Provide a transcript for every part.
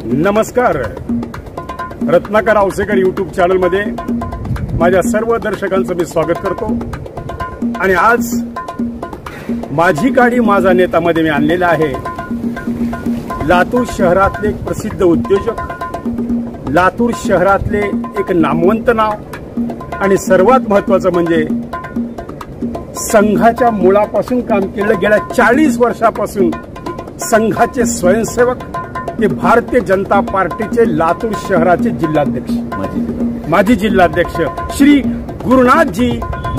नमस्कार. Ratnakar Awasekar YouTube channel मध्ये माझ्या सर्व दर्शकांचं मी स्वागत करतो. आणि आज माझी गाडी माझा नेता मध्ये मी आणलेला आहे लातूर शहरातले एक प्रसिद्ध उद्योजक, लातूर शहरातले एक नामवंत नाव आणि सर्वात महत्त्वाचं म्हणजे संघाच्या मुळापासून काम केलं. गेल्या 40 वर्षापासून संघाचे स्वयंसेवक ते भारतीय जनता पार्टीचे लातूर शहराचे जिल्हाध्यक्ष, माजी जिल्हाध्यक्ष श्री गुरुनाथजी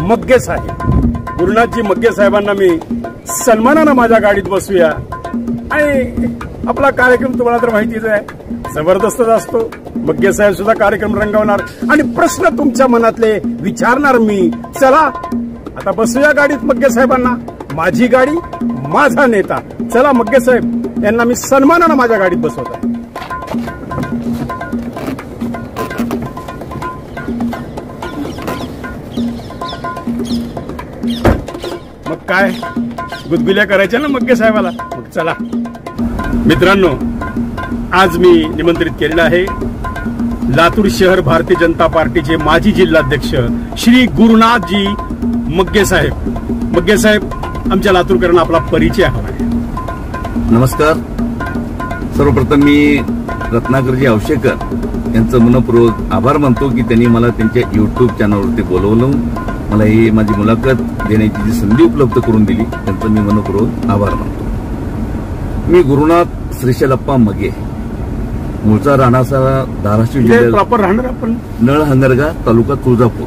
मग्गे साहेब. गुरुनाथजी मग्गे साहेबांना मी सन्मानानं माझ्या गाडीत बसूया. आणि आपला कार्यक्रम तुम्हाला तर माहितीच आहे, जबरदस्तच असतो. मग्गे साहेब सुद्धा कार्यक्रम रंगवणार आणि प्रश्न तुमच्या मनातले विचारणार मी. चला आता बसूया गाडीत मग्गे साहेबांना. माझी गाडी माझा नेता. चला मग्गे साहेब यांना मी सन्मानानं माझ्या गाडीत बसवत आहे. मग काय गुदगुल्या करायच्या ना मग्गे साहेबाला. मग चला मित्रांनो, आज मी निमंत्रित केलेलं आहे लातूर शहर भारतीय जनता पार्टीचे माजी जिल्हाध्यक्ष श्री गुरुनाथजी मग्गे साहेब. मग्गे साहेब, आमच्या लातूरकरांना आपला परिचय हवा आहे. नमस्कार. सर्वप्रथम मी रत्नाकरजी आवशेकर यांचं मनपूर्वक आभार मानतो की त्यांनी मला त्यांच्या यूट्यूब चॅनलवरती बोलवलं, मला ही माझी मुलाखत देण्याची जी संधी उपलब्ध करून दिली, त्यांचं मी मनपूर्वक आभार मानतो. मी गुरुनाथ श्रीशैलप्पा मगे, मूळचा राहणारा धाराशिव जिल्ह्यात, प्रॉपर राहणार आपण नळहंगरगा, तालुका तुळजापूर.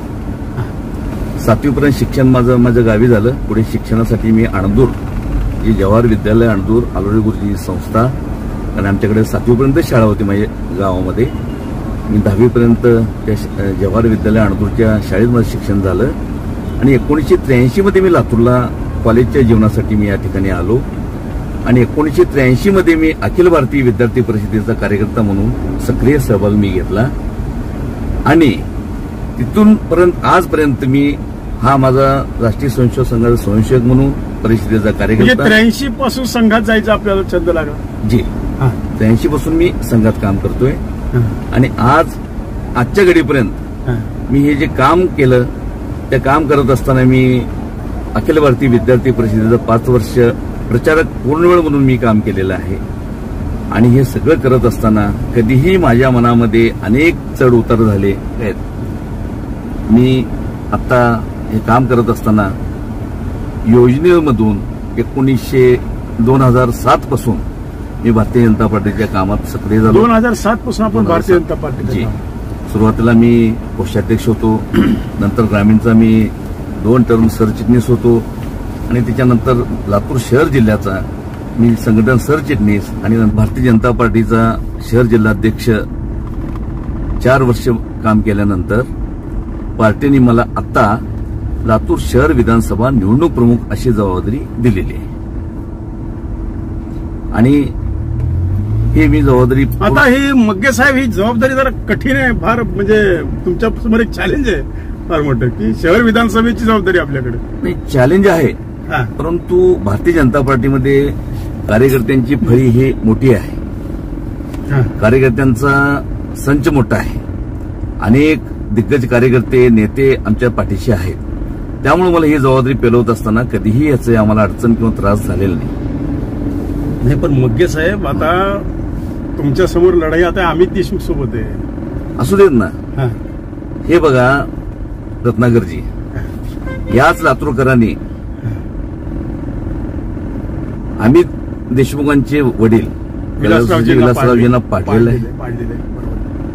7वी पर्यंत शिक्षण माझं गावी झालं. पुढे शिक्षणासाठी मी अणदूर, जे जवाहर विद्यालय अणदूर, आलोरे गुरुजी संस्था, आणि आमच्याकडे 7वी पर्यंत शाळा होती माझ्या गावामध्ये. मी 10वी पर्यंत त्या जवाहर विद्यालय अणदूरच्या शाळेत माझं शिक्षण झालं. आणि 1983 मध्ये मी लातूरला कॉलेजच्या जीवनासाठी मी या ठिकाणी आलो. आणि 1983 मध्ये मी अखिल भारतीय विद्यार्थी परिषदेचा कार्यकर्ता म्हणून सक्रिय सहभाग मी घेतला. आणि तिथून पर्यंत आजपर्यंत मी हा माझा राष्ट्रीय स्वयंसेवक संघाचा स्वयंसेवक म्हणून परिषदेचा कार्यकर्ता. 83 पासून संघात जायचं आपल्याला छंद लागला. जी, 83 पासून मी संघात काम करतोय. आणि आजच्या घडीपर्यंत मी हे जे काम केलं, ते काम करत असताना मी अखिल भारतीय विद्यार्थी परिषदेचं 5 वर्ष प्रचारक पूर्णवेळ म्हणून मी काम केलेलं आहे. आणि हे सगळं करत असताना कधीही माझ्या मनामध्ये अनेक चढ उतार झाले आहेत. मी आता हे काम करत असताना योजनेमधून 2007 पासून मी भारतीय जनता पार्टीच्या कामात सक्रिय झालो. 2007 पासून आपण भारतीय जनता पार्टी. सुरुवातीला मी कोषाध्यक्ष होतो, नंतर ग्रामीणचा मी 2 टर्म सरचिटणीस होतो, आणि त्याच्यानंतर लातूर शहर जिल्ह्याचा मी संघटन सरचिटणीस, आणि भारतीय जनता पार्टीचा शहर जिल्हाध्यक्ष 4 वर्ष काम केल्यानंतर पार्टीने मला आता लातूर शहर विधानसभा निवडणूक प्रमुख अशी जबाबदारी दिलेली आहे. आणि हे मी जबाबदारी आता ही मग्गे साहेब, ही जबाबदारी जरा कठीण आहे फार. म्हणजे तुमच्या समोर एक चॅलेंज आहे फार मोठं, की शहर विधानसभेची जबाबदारी आपल्याकडे. नाही, चॅलेंज आहे, परंतु भारतीय जनता पार्टीमध्ये कार्यकर्त्यांची फळी ही मोठी आहे. कार्यकर्त्यांचा संच मोठा आहे. अनेक दिग्गज कार्यकर्ते, नेते आमच्या पाठीशी आहेत. त्यामुळे मला ही जबाबदारी पेलवत असताना कधीही याचे आम्हाला अडचण किंवा त्रास झालेला नाही. पण मग्गे साहेब, आता तुमच्या समोर लढाई आता अमित देशमुख सोबत आहे. असू देत ना. हे बघा रत्नाकरजी, याच लातूरकरांनी अमित देशमुखांचे वडील विलासरावजींना पाडलेलं आहे.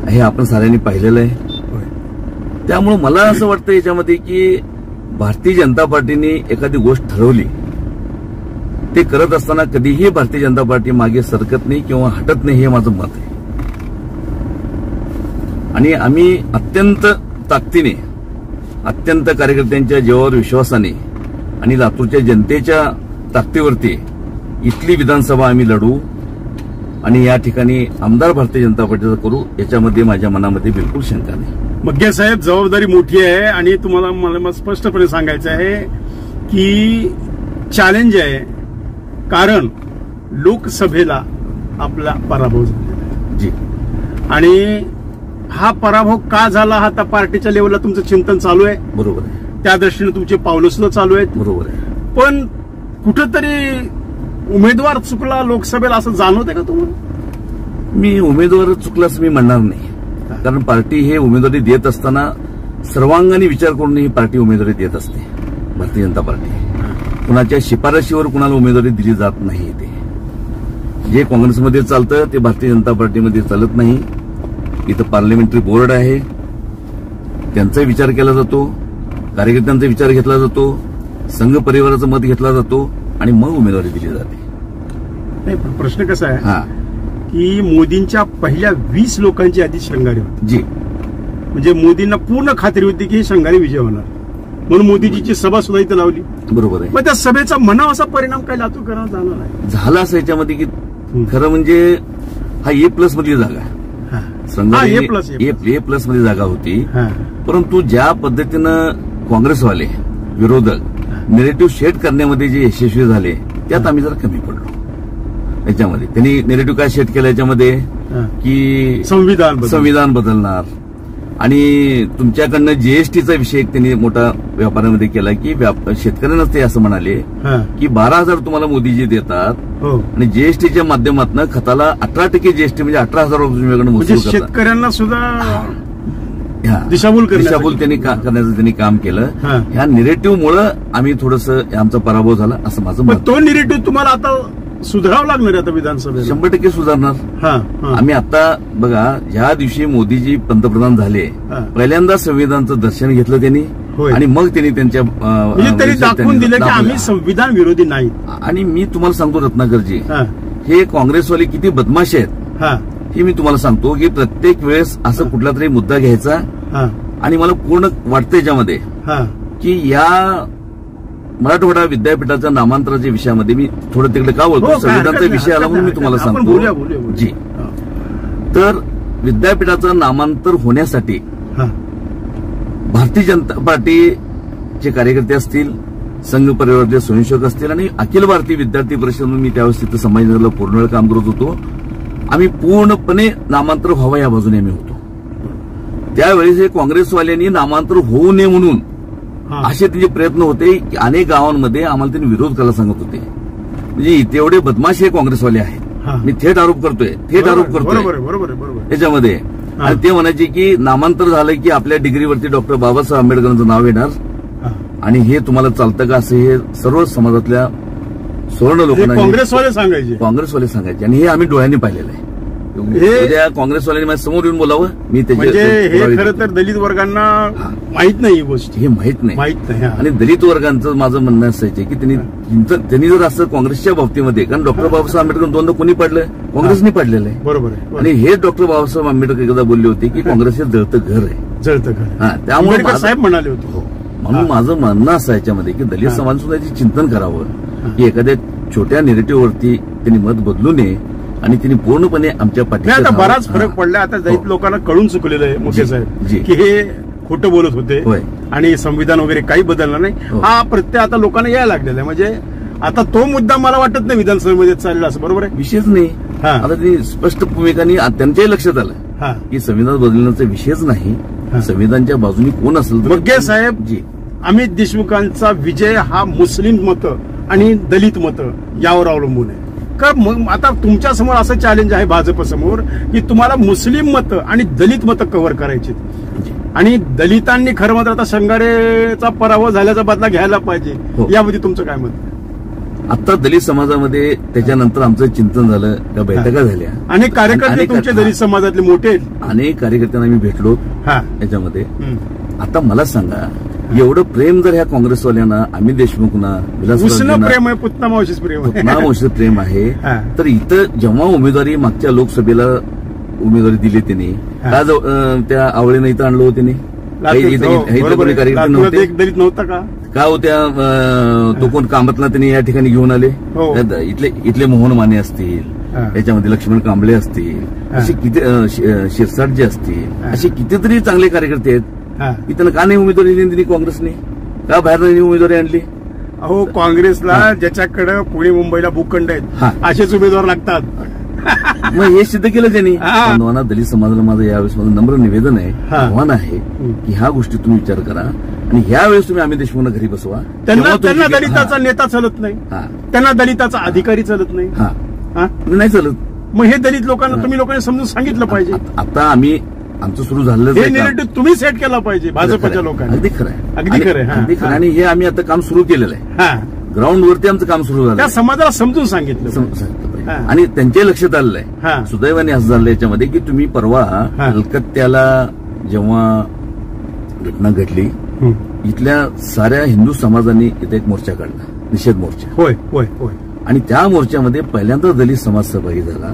हे आपण साऱ्यांनी पाहिलेलं आहे. त्यामुळे मला असं वाटतं याच्यामध्ये की भारतीय जनता पार्टीने एखादी गोष्ट ठरवली, ते करत असताना कधीही भारतीय जनता पार्टी मागे सरकत नाही किंवा हटत नाही, हे माझं मत आहे. आणि आम्ही अत्यंत ताकदीने, अत्यंत कार्यकर्त्यांच्या जीवावर विश्वासाने आणि लातूरच्या जनतेच्या ताकदीवरती इथली विधानसभा आम्ही लढू आणि या ठिकाणी आमदार भारतीय जनता पार्टीचा करू, याच्यामध्ये माझ्या मनामध्ये बिलकुल शंका नाही. मग्गे साहेब, जबाबदारी मोठी आहे आणि तुम्हाला मला स्पष्टपणे सांगायचं आहे की चॅलेंज आहे, कारण लोकसभेला आपला पराभव झालेला आहे. जी. आणि हा पराभव का झाला हा आता पार्टीच्या लेवलला तुमचं चिंतन चालू आहे. बरोबर आहे. त्या दृष्टीने तुमचे पावलं सुद्धा चालू आहेत. बरोबर आहे. पण कुठंतरी उमेदवार चुकला लोकसभेला असं जाणवतंय का तुम्हाला? मी उमेदवार चुकला असं मी म्हणणार नाही. कारण पार्टी हे उमेदवारी देत असताना सर्वांगाने विचार करून ही पार्टी उमेदवारी देत असते. भारतीय जनता पार्टी कुणाच्या शिफारशीवर कुणाला उमेदवारी दिली जात नाही. ते जे काँग्रेसमध्ये चालतं ते भारतीय जनता पार्टीमध्ये चालत नाही. इथं पार्लमेंटरी बोर्ड आहे, त्यांचा विचार केला जातो, कार्यकर्त्यांचा विचार घेतला जातो, संघ परिवाराचं मत घेतला जातो आणि मग उमेदवारी दिली जाते. नाही, प्रश्न कसा आहे की मोदींच्या पहिल्या 20 लोकांची यादी श्रंगारी होती. जी. म्हणजे मोदींना पूर्ण खात्री होती की श्रंगारी विजय होणार, म्हणून मोदीजीची सभा सुद्धा इथं लावली. बरोबर आहे. मग त्या सभेचा म्हणावा असा परिणाम काही लातूरकरांना झाला नाही. झाला असं याच्यामध्ये की खरं म्हणजे हा A+ मधली जागा A+ मध्ये जागा होती. परंतु ज्या पद्धतीनं काँग्रेसवाले विरोधक नेरेटिव्ह शेड करण्यामध्ये जे यशस्वी झाले त्यात आम्ही जरा कमी पडलो. याच्यामध्ये त्यांनी नेरेटिव्ह काय शेड केलं याच्यामध्ये की संविधान बदलणार आणि तुमच्याकडनं जीएसटीचा विषय त्यांनी मोठा व्यापारामध्ये केला की शेतकऱ्यांनाच ते असं म्हणाले की 12,000 तुम्हाला मोदीजी देतात आणि जीएसटीच्या माध्यमातून खताला 18% जीएसटी म्हणजे 18,000 रुपये वसूल करतात. शेतकऱ्यांना सुद्धा दिशाभूल त्यांनी करण्याचं त्यांनी काम केलं. ह्या निरेटिव्हमुळे आम्ही थोडंसं आमचा पराभव झाला असं माझं मत. तो निरेटिव्ह तुम्हाला आता सुधारावं लागणार आता विधानसभेत? 100% सुधारणार. आम्ही आता बघा ज्या दिवशी मोदीजी पंतप्रधान झाले पहिल्यांदा संविधानाचं दर्शन घेतलं त्यांनी आणि मग त्यांनी त्यांच्या त्यांनी दाखवून दिलं की आम्ही संविधान विरोधी नाही. आणि मी तुम्हाला सांगतो रत्नाकरजी, हे काँग्रेसवाले किती बदमाश आहेत हे मी तुम्हाला सांगतो की प्रत्येक वेळेस असं कुठला तरी मुद्दा घ्यायचा आणि मला पूर्ण वाटतं याच्यामध्ये की या मराठवाडा विद्यापीठाच्या नामांतराच्या विषयामध्ये मी थोडं तिकडे का बोलतो संविधानाचा विषय आला म्हणून मी तुम्हाला सांगतो. जी. तर विद्यापीठाचं नामांतर होण्यासाठी भारतीय जनता पार्टीचे कार्यकर्ते असतील, संघ परिवाराचे स्वयंसेवक असतील आणि अखिल भारतीय विद्यार्थी परिषद म्हणून मी त्यावेळेस तिथं संभाजीनगरला पूर्ण वेळ काम करत होतो. आम्ही पूर्णपणे नामांतर व्हावं या बाजूने आम्ही होतो. त्यावेळेस हे काँग्रेसवाल्यांनी नामांतर होऊ नये म्हणून असे त्यांचे प्रयत्न होते. अनेक गावांमध्ये आम्हाला त्यांनी विरोध करायला सांगत होते. म्हणजे तेवढे बदमाश हे काँग्रेसवाले आहेत. मी थेट आरोप करतोय याच्यामध्ये. आणि ते म्हणायचे की नामांतर झालं की आपल्या डिग्रीवरती डॉक्टर बाबासाहेब आंबेडकरांचं नाव येणार आणि हे तुम्हाला चालतं का असं हे सर्व समाजातल्या सुवर्ण लोकांना काँग्रेसवाले सांगायचे. आणि हे आम्ही डोळ्यांनी पाहिलेलं आहे. उद्या काँग्रेसवाल्यांनी माझ्या समोर येऊन बोलावं. मी हे खरं तर दलित वर्गांना माहित नाही ही गोष्ट, हे माहित नाही. आणि दलित वर्गांचं माझं म्हणणं असायचं की त्यांनी जर असं काँग्रेसच्या बाबतीमध्ये, कारण डॉक्टर बाबासाहेब आंबेडकर दोनदा कोणी पाडलं? काँग्रेसने पाडलेलं आहे. बरोबर आहे. आणि हे डॉक्टर बाबासाहेब आंबेडकर एकदा बोलले होते की काँग्रेस हे जळतं घर आहे. त्यामुळे साहेब म्हणाले होते. म्हणून माझं म्हणणं असं याच्यामध्ये की दलित समाज सुद्धा याचे चिंतन करावं की एखाद्या छोट्या नेरेटिव्हवरती त्यांनी मत बदलू नये आणि त्यांनी पूर्णपणे आमच्या पाठीशी. आता बराच फरक पडला. आता दलित लोकांना कळून चुकलेलं आहे मुखे साहेब की हे खोटं बोलत होते आणि संविधान वगैरे काही बदललं नाही. हा प्रत्यय आता लोकांना यायला लागलेला आहे. म्हणजे आता तो मुद्दा मला वाटत नाही विधानसभेमध्ये चाललेला असं. बरोबर आहे. विषयच नाही. आता त्यांनी स्पष्ट भूमिकांनी त्यांच्याही लक्षात आलं की संविधान बदलण्याचा विषयच नाही. संविधानच्या बाजूने कोण असेल तर मुखे साहेब जी अमित देशमुखांचा विजय हा मुस्लिम मतं आणि दलित मतं यावर अवलंबून आहे का? मग आता तुमच्या समोर असं चॅलेंज आहे भाजप समोर की तुम्हाला मुस्लिम मतं आणि दलित मतं कव्हर करायची आणि दलितांनी खरं मात्र आता संघारेचा पराभव झाल्याचा बदला घ्यायला पाहिजे. यामध्ये तुमचं काय मत? आता दलित समाजामध्ये त्याच्यानंतर आमचं चिंतन झालं, त्या बैठका झाल्या. अनेक कार्यकर्ते तुमचे दलित समाजातले मोठे अनेक कार्यकर्त्यांना आम्ही भेटलो याच्यामध्ये. आता मला सांगा, एवढं प्रेम जर ह्या काँग्रेसवाल्यांना, अमित देशमुखना, प्रेम आहे, पुतनामावशीच प्रेम आहे, तर इथं जेव्हा उमेदवारी मागच्या लोकसभेला उमेदवारी दिली त्यांनी, का त्या आवळीनं इथं आणलं होतं त्यांनी? दलित नव्हता का होत्या? तो कोण कामतला त्यांनी या ठिकाणी घेऊन आले. इथले मोहन माने असतील, याच्यामध्ये लक्ष्मण कांबळे असतील, असे किती शिरसाट जे असतील, असे कितीतरी चांगले कार्यकर्ते आहेत. इथं का नाही उमेदवारी दिली काँग्रेसने? का बाहेर नाही उमेदवारी आणली? अहो, काँग्रेसला ज्याच्याकडे पुणे मुंबईला भूखंड आहेत असेच उमेदवार लागतात. मग हे सिद्ध केलं त्यांनी. बांधवांना, दलित समाजाला माझं यावेळेस माझं नम्र निवेदन आहे, आव्हान आहे की ह्या गोष्टी तुम्ही विचार करा आणि ह्या वेळेस तुम्ही अमित देशमुखला घरी बसवा. त्यांना दलिताचा नेता चालत नाही, त्यांना दलिताचा अधिकारी चालत नाही, नाही चालत. मग हे दलित लोकांना तुम्ही लोकांनी समजून सांगितलं पाहिजे. आता आम्ही आमचं सुरू झालं हे निगेटिव्ह तुम्ही सेट केला पाहिजे भाजपच्या लोकांनी. अगदी खरं आहे, अगदी खरं आहे. आणि हे आम्ही आता काम सुरू केलेलं आहे. ग्राउंडवरती आमचं काम सुरू झालं, त्या समाजाला समजून सांगितलं आणि त्यांच्या लक्षात आलेलं आहे. सुदैवाने असं झालं याच्यामध्ये की तुम्ही परवा कलकत्त्याला जेव्हा घटना घडली, इथल्या साऱ्या हिंदू समाजांनी इथे एक मोर्चा काढला, निषेध मोर्चा. होय होय होय. आणि त्या मोर्चामध्ये पहिल्यांदा दलित समाज सहभागी झाला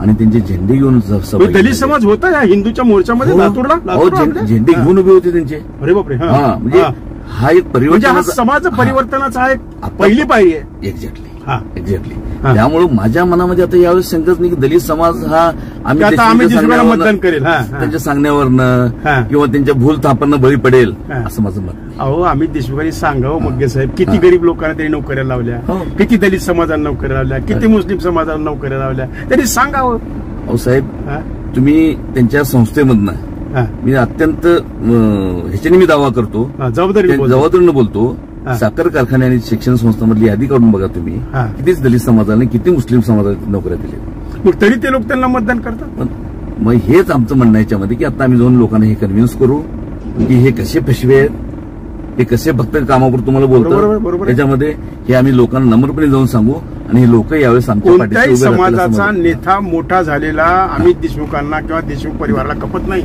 आणि त्यांचे झेंडे घेऊन सहभागी. दलित समाज होता या हिंदूच्या मोर्चामध्ये लातूरला? झेंडे घेऊन उभे होते त्यांचे. अरे बापरे. म्हणजे हा एक परिवर्तन, समाज परिवर्तनाचा हा एक पहिली पायरी आहे. एक्झॅक्टली. त्यामुळे माझ्या मनामध्ये आता यावेळेस शंकाच नाही की दलित समाज हा आम्ही मतदान करेल त्यांच्या सांगण्यावरनं किंवा त्यांच्या भूल थापांना बळी पडेल असं माझं मत. अहो, अमित देशमुखांनी सांगावं मग्गे साहेब, किती गरीब लोकांना त्यांनी नोकऱ्या लावल्या, किती दलित समाजाला नोकऱ्या लावल्या, किती मुस्लिम समाजाला नोकऱ्या लावल्या, त्यांनी सांगावं. अहो साहेब, तुम्ही त्यांच्या संस्थेमधनं मी अत्यंत ह्याच्याने मी दावा करतो, जबाबदारीनं बोलतो. साखर कारखाने आणि शिक्षण संस्थांमधली यादी काढून बघा तुम्ही, कितीच दलित समाजाने किती मुस्लिम समाजाला नोकऱ्या दिल्या, तरी ते लोक त्यांना मतदान करतात. मग हेच आमचं म्हणणं याच्यामध्ये की आता आम्ही जाऊन लोकांना हे कन्व्हिन्स करू की हे कसे फसवे आहेत, हे कसे फक्त कामावर तुम्हाला बोलतात. त्याच्यामध्ये हे आम्ही लोकांना नम्रपणे जाऊन सांगू आणि हे लोक यावेळेस आमच्या कोणत्याही समाजाचा नेता मोठा झालेला अमित देशमुखांना किंवा देशमुख परिवाराला खपत नाही,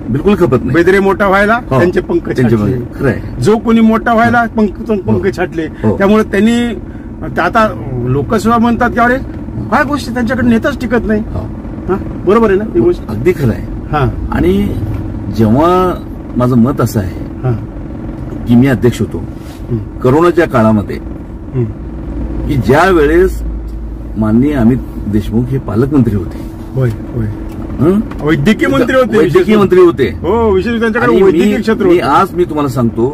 बिलकुल खपत नाही. बेदरे मोठा व्हायला त्यांचे पंख छाटले, जो कोणी मोठा व्हायला पंख छाटले. त्यामुळे त्यांनी आता लोक सुद्धा म्हणतात की अरे काय गोष्टी त्यांच्याकडे नेताच टिकत नाही. बरोबर आहे ना ही गोष्ट? अगदी खरं आहे. आणि जेव्हा माझं मत असं आहे की मी अध्यक्ष होतो करोनाच्या काळामध्ये, की ज्या वेळेस माननीय अमित देशमुख हे पालकमंत्री होते, वैद्यकीय मंत्री होते. हो, विशेष त्यांच्याकडे वैद्यकीय क्षेत्र. आज मी तुम्हाला सांगतो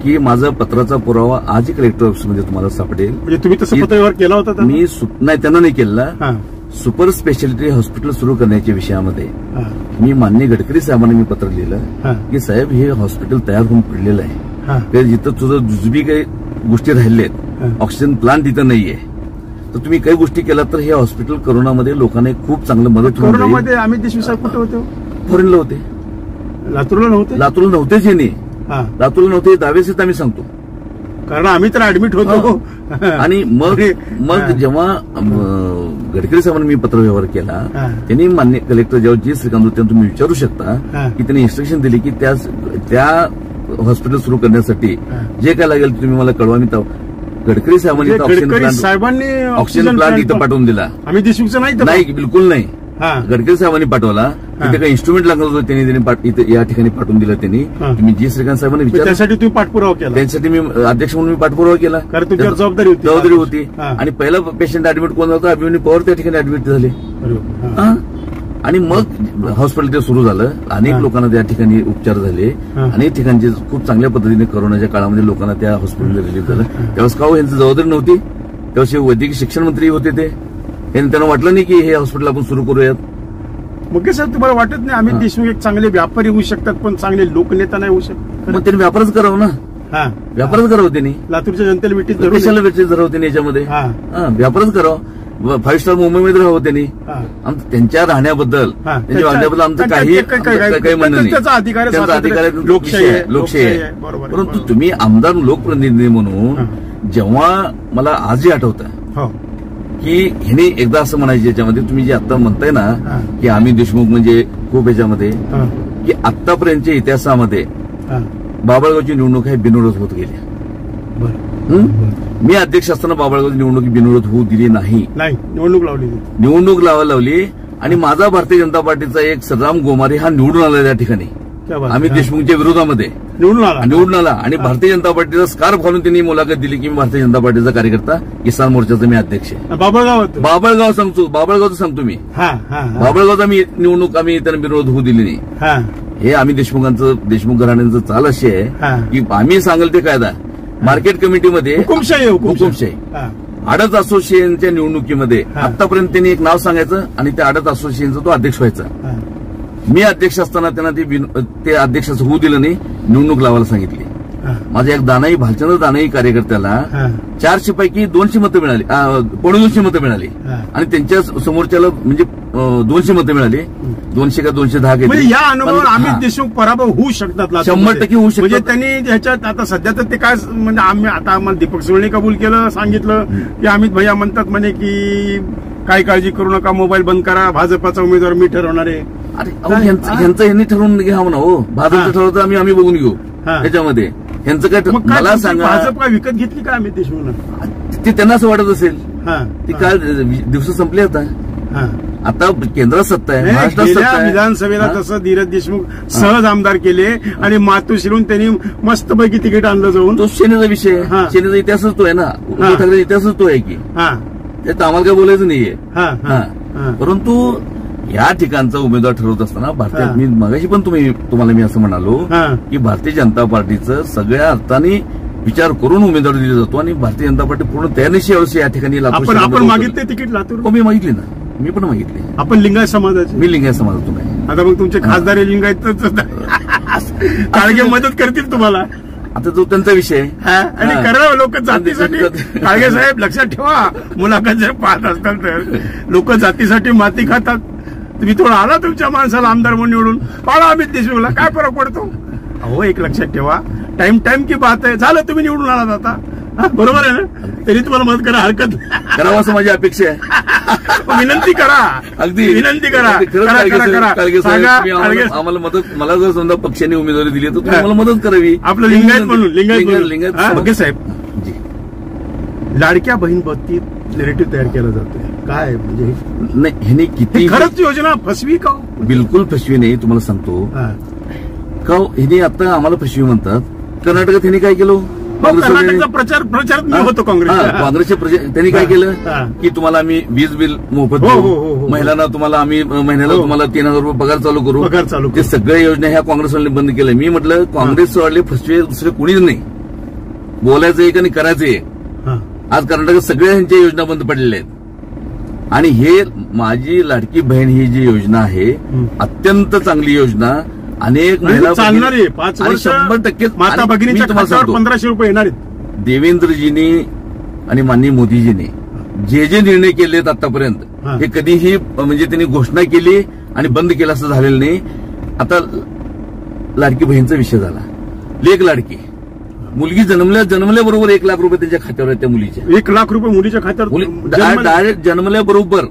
की माझा पत्राचा पुरावा आजही कलेक्टर ऑफिसमध्ये तुम्हाला सापडेल. म्हणजे तुम्ही तसं पत्रव्यवहार केला होता? मी नाही, त्यांना नाही केलेला. सुपर स्पेशालिटी हॉस्पिटल सुरू करण्याच्या विषयामध्ये मी माननीय गडकरी साहेबांना मी पत्र लिहिलं की साहेब हे हॉस्पिटल तयार होऊन पडलेलं आहे, जिथं तुझं जुजबी काही गोष्टी राहिल्या आहेत, ऑक्सिजन प्लांट तिथं नाहीये, तर तुम्ही काही गोष्टी केल्या तर हे हॉस्पिटल करोनामध्ये लोकांना खूप चांगलं मदत होईल. करोनामध्ये अमित देशमुख साहेब कुठे होते? फॉरेनला होते. लातूरला नव्हते? लातूरला नव्हतेच. हे लातूरला नव्हते दाव्यासहित आम्ही सांगतो, कारण आम्ही तर ऍडमिट होतो. आणि मग जेव्हा गडकरी साहेबांनी मी पत्रव्यवहार केला, त्यांनी मान्य कलेक्टर जेव्हा जी श्रीकांत होते तुम्ही विचारू शकता की त्यांनी इन्स्ट्रक्शन दिली की त्या हॉस्पिटल सुरू करण्यासाठी जे काय लागेल तुम्ही मला कळवा. मी गडकरी साहेबांनी ऑक्सिजन प्लांट इथं पाठवून दिला. आम्ही देशमुखचं नाही, बिलकुल नाही. गडकरी साहेबांनी पाठवला. तिथे काही इन्स्ट्रुमेंट लागत होतं त्यांनी या ठिकाणी पाठवून दिलं. त्यांनी तुम्ही जी श्रीकांत साहेबांनी विचारलं, त्यासाठी तुम्ही पाठपुरावा केला? त्यांच्यासाठी मी अध्यक्ष म्हणून मी पाठपुरावा केला, कारण तुमच्यावर जबाबदारी होती. आणि पहिला पेशंट ऍडमिट कोण होता? अभिमन्यू पवार त्या ठिकाणी ऍडमिट झाले. आणि मग हॉस्पिटल ते सुरू झालं. अनेक लोकांना त्या ठिकाणी उपचार झाले. अनेक ठिकाणचे खूप चांगल्या पद्धतीने कोरोनाच्या काळामध्ये लोकांना त्या हॉस्पिटलला रिलीफ झालं. त्यावेळेस का यांची जबाबदारी नव्हती? त्यावेळेस वैद्यकीय शिक्षण मंत्री होते ते. त्यांना वाटलं नाही की हे हॉस्पिटल आपण सुरू करूयात. मग सर तुम्हाला वाटत नाही अमित देशमुख एक चांगले व्यापारी होऊ शकतात पण चांगले लोकनेता नाही होऊ शकत? मग त्यांनी व्यापारच करावं ना. व्यापारच करावं त्यांनी. लातूरच्या जनतेला मिठी कशाला भेटेल धरावं त्यांनी याच्यामध्ये? व्यापारच करावं. 5 स्टार मुंबईमध्ये राहावं त्यांनी. त्यांच्या राहण्याबद्दल त्यांच्या वागण्याबद्दल आमचं काही म्हणणं नाही. त्यांचा अधिकार लोकशाही आहे. परंतु तुम्ही आमदार लोकप्रतिनिधी म्हणून जेव्हा मला आजही आठवतं की ह्याने एकदा असं म्हणायचे याच्यामध्ये तुम्ही जे आता म्हणताय ना की अमित देशमुख म्हणजे खूप याच्यामध्ये की आतापर्यंतच्या इतिहासामध्ये बाभळगावची निवडणूक आहे बिनविरोध होत गेली. मी अध्यक्ष असताना बाभळगावची निवडणूक बिनविरोध होऊ दिली नाही. निवडणूक लावली आणि माझा भारतीय जनता पार्टीचा एक सदाम गोमारे हा निवडून आला त्या ठिकाणी अमित देशमुखच्या विरोधामध्ये निवडून आला. आणि भारतीय जनता पार्टीचा स्कार्फ घालून त्यांनी मुलाखत दिली की मी भारतीय जनता पार्टीचा कार्यकर्ता, किसान मोर्चाचा मी अध्यक्ष आहे. बाभळगावचं सांगतो मी. बाभळगावचा मी निवडणूक आम्ही त्यांना विरोध होऊ दिली नाही. हे आम्ही देशमुख घराण्यांचं चाल अशी आहे की आम्ही सांगेल ते कायदा मार्केट कमिटीमध्ये हुकुमशाही. आडत असोसिएशनच्या निवडणुकीमध्ये आतापर्यंत त्यांनी एक नाव सांगायचं आणि त्या आडत असोसिएशनचा तो अध्यक्ष व्हायचा. मी अध्यक्ष असताना त्यांना ते अध्यक्षाचं होऊ दिलं नाही, निवडणूक लावायला सांगितली. माझ्या एक दानाई भालचंद्र दानाई कार्यकर्त्याला 400 पैकी 200 मतं मिळाली, 250 मतं मिळाली आणि त्यांच्या समोरच्याला म्हणजे 200 मतं मिळाली. 200 का 210 म्हणजे या अनुभवावर अमित देशमुख पराभव होऊ शकतात, 100% होऊ शकतात. म्हणजे त्यांनी ह्याच्यात आता सध्या तर ते काय म्हणजे आम्हाला दीपक सोळणी कबूल केलं, सांगितलं की अमित भैया म्हणतात म्हणे की काय काळजी करू नका, मोबाईल बंद करा, भाजपाचा उमेदवार मी ठरवणार आहे. अरे यांचं यांनी ठरवून घ्यावं ना हो, भाजपचं ठरवतं आम्ही बघून घेऊ त्याच्यामध्ये. यांचं काय मला सांगा, भाजप काय विकत घेतली का अमित देशमुख? ते त्यांना असं वाटत असेल. ती काय दिवस संपले आता केंद्रात सत्ता आहे, महाराष्ट्रात सत्ता आहे. विधानसभेला तसं धीरज देशमुख सहज आमदार केले आणि मातोश्रीहून त्यांनी मस्तपैकी तिकीट आणलं जाऊन. तो सेनेचा विषय, सेनेचा इतिहासच तो आहे ना, उद्धव ठाकरे इतिहासच तो आहे की त्यात आम्हाला काय बोलायचं नाहीये. परंतु या ठिकाणचा उमेदवार ठरवत असताना भारतीय, मी मगाशी पण तुम्हाला मी असं म्हणालो की भारतीय जनता पार्टीचं सगळ्या अर्थाने विचार करून उमेदवार दिला जातो आणि भारतीय जनता पार्टी पूर्ण तयारीशी या ठिकाणी आपण मागितले तिकीट लातूर? मी मागितली ना, मी पण मागितले. आपण लिंगायत समाजाचे? मी लिंगायत समाजातून आहे. आता मग तुमचे खासदार लिंगायत काळगे मदत करतील तुम्हाला? आता तो त्यांचा विषय आणि करा लोक जातीसाठी. काळगे साहेब लक्षात ठेवा, मुलाखत जर पाहत असताल तर लोक जातीसाठी माती खातात. तुम्ही थोडा आला तुमच्या माणसाला आमदार म्हणून निवडून, पाळा अमित देशमुखला, काय फरक पडतो? अहो एक लक्षात ठेवा, टाइम की बात आहे. झालं तुम्ही निवडून आलात आता, बरोबर आहे ना? तरी तुम्हाला मदत करा, हरकत करावं असं माझी अपेक्षा आहे. विनंती करा, अगदी विनंती करा. आम्हाला मदत, मला जर समजा पक्षाने उमेदवारी दिली तर तुम्ही मला मदत करावी. आपलं लिंगायत म्हणून लिंगायत बघे साहेब, लाडक्या बहीण बाबतीत नेरेटिव्ह तयार केला जातोय. काय म्हणजे नाही, ह्याने किती खरंच योजना फसवी का? बिलकुल फसवी नाही, तुम्हाला सांगतो का. ह्याने आता आम्हाला फसवी म्हणतात. कर्नाटकात ह्याने काय केलं? कर्नाटकचा प्रचार मी होतो काँग्रेसचे त्यांनी काय केलं की तुम्हाला आम्ही वीज बिल मोफत देऊ, महिलांना तुम्हाला आम्ही महिन्याला तुम्हाला 3000 रुपये पगार चालू करू. ते सगळ्या योजना ह्या काँग्रेसवाल्यांनी बंद केल्या. मी म्हटलं काँग्रेसवाले फसवे दुसरे कोणीच नाही, बोलायचं एक आणि करायचं एक. आज कर्नाटकात सगळ्या ह्यांच्या योजना बंद पडलेल्या आहेत. आणि हे माझी लाडकी बहीण ही जी योजना आहे अत्यंत चांगली योजना, अनेक महिला चालणार आहे. 5 वर्ष 100% माता भगिनीच्या खात्यावर 1500 रुपये येणार आहेत. देवेंद्रजींनी आणि माननीय मोदीजींनी जे निर्णय केलेत आतापर्यंत, हे कधीही म्हणजे त्यांनी घोषणा केली आणि बंद केलं असं झालेलं नाही. आता लाडकी बहीणचा विषय झाला, लेक लाडकी मुलगी जन्मल्याबरोबर 1 लाख रुपये त्यांच्या खात्यावर आहेत. त्या मुलीच्या 1 लाख रुपये मुलीच्या खात्यावर डायरेक्ट जन्मल्याबरोबर,